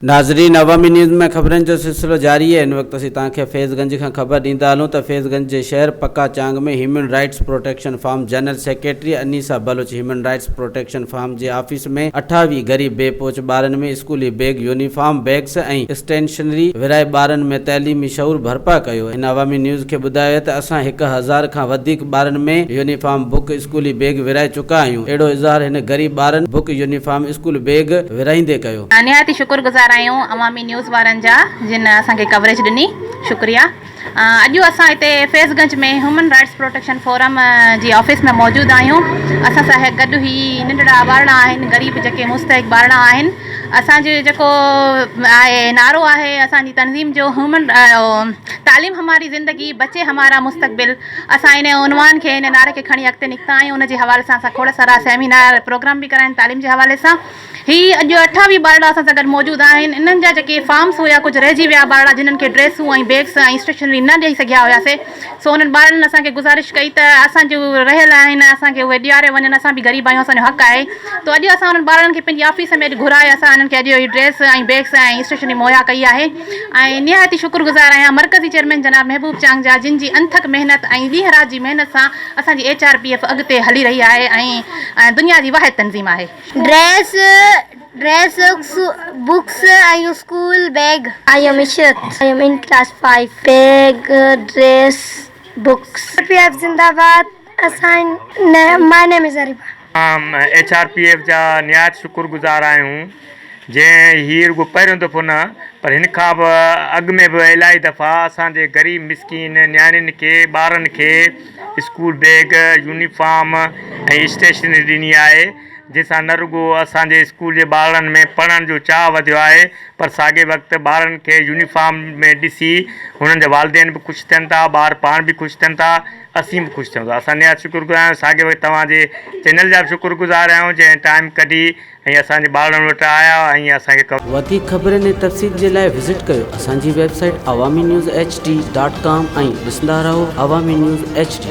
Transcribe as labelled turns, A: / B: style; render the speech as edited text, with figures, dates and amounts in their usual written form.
A: नाज़रीन, अवामी न्यूज़ में खबरन जो सिलसिलो जारी है। इन वक्त असीं तव्हांखे फैज़गंज खां ख़बर ॾींदा हलूं त फैज़गंज जे शहर पक्का चांग में human rights protection forum general secretary Anisa Baloch human rights protection forum जे ऑफिस में 28 गरीब बेपोच ॿारनि में स्कूली बैग, यूनिफॉर्म, बैग्स ऐं स्टेशनरी विराए ॿारनि में तइलीमी शऊर भरपा कयो। इन अवामी न्यूज़ खे ॿुधायो त असां 1000 खां वधीक ॿारनि में यूनिफॉर्म, बुक, स्कूली बैग विराए चुका आहियूं। अहिड़ो इज़हार हिन गरीब ॿारनि बुक, यूनिफॉर्म, स्कूल बैग विराईंदे कयो।
B: निहायती शुक्रगुज़ार आहियूं अवामी न्यूज़ वारनि जा जिन असांखे कवरेज ॾिनी, शुक्रिया। अॼु असां हिते फैज़गंज में ह्यूमन राइट्स प्रोटेक्शन फोरम जी ऑफिस में मौजूदु आहियूं। असां सां गॾु ही नंढड़ा ॿारड़ा आहिनि, गरीब जेके मुस्तहिक़ ॿारड़ा आहिनि। असांजो जेको आहे नारो आहे असांजी तंज़ीम जो, ह्यूमन तालीम हमारी ज़िंदगी, बचे हमारा मुस्तक़बिल। असां इन उनवान खे, इन नारे खे खणी अॻिते निकिता आहियूं। उन जे हवाले सां असां खोड़ सारा सेमिनार प्रोग्राम बि कराइनि तालीम जे हवाले सां। ही अॼु 28 ॿारड़ा असां सां गॾु मौजूदु आहिनि। इन्हनि जा जेके फार्म्स हुया, कुझु रहिजी विया ॿारड़ा जिन्हनि खे ड्रेसूं ऐं बैग्स ऐं स्टेशनरी न ॾेई सघिया हुयासीं। सो उन्हनि ॿारनि असांखे गुज़ारिश कई त असांजो रहियल आहिनि, असांखे उहे ॾियारे वञनि। असां बि ग़रीब आहियूं, असांजो हक़ आहे। त अॼु असां उन्हनि ॿारनि खे पंहिंजी ऑफिस में अॼु घुराए असां उन्हनि खे अॼु इहो ड्रेस ऐं बैग्स ऐं स्टेशनरी मुहैया कई आहे। ऐं निहायती शुक्रगुज़ार आहियां मरकज़ी चेयरमैन जनाब महबूब चांग जा, जिन जी अनथक महिनत ऐं ॾींहं राति जी महिनत सां असांजी HRPF अॻिते हली रही आहे ऐं दुनिया जी वाहिद तंज़ीम आहे।
C: Dress, books, and school bag. I am Ishrat. I am in class 5. Bag, dress, books. HRPF Zindabad. My name is Ariba.
D: HRPF जा निहायत शुक्रगुज़ार आहियूं। जंहिं हीअ रुॻो पहिरियों दफ़ो न पर हिन खां बि अॻु में बि इलाही दफ़ा असांजे ग़रीब मिसकिन नियाणियुनि खे, ॿारनि खे स्कूल बैग, यूनिफॉर्म ऐं स्टेशनरी ॾिनी आहे, जंहिंसां न रुॻो असांजे स्कूल जे ॿारनि में पढ़ण जो चाह वधियो आहे, पर साॻे वक़्तु ॿारनि खे यूनिफॉर्म में ॾिसी हुननि जा वालिदेन बि ख़ुशि थियनि था, ॿार पाण बि ख़ुशि थियनि था, असीं बि ख़ुशि थियूं था। असां निहायत शुक्रगुज़ार आहियूं। साॻे वक़्तु तव्हांजे चैनल जा बि शुक्रगुज़ार आहियूं जंहिं टाइम कढी ऐं असांजे ॿारनि वटि आया ऐं असांखे
A: वधीक ख़बरनि ऐं तफ़सील जे लाइ विज़िट कयो असांजी वेबसाइट awamiNewsHD.com ऐं ॾिसंदा रहो अवामी न्यूज़ HD।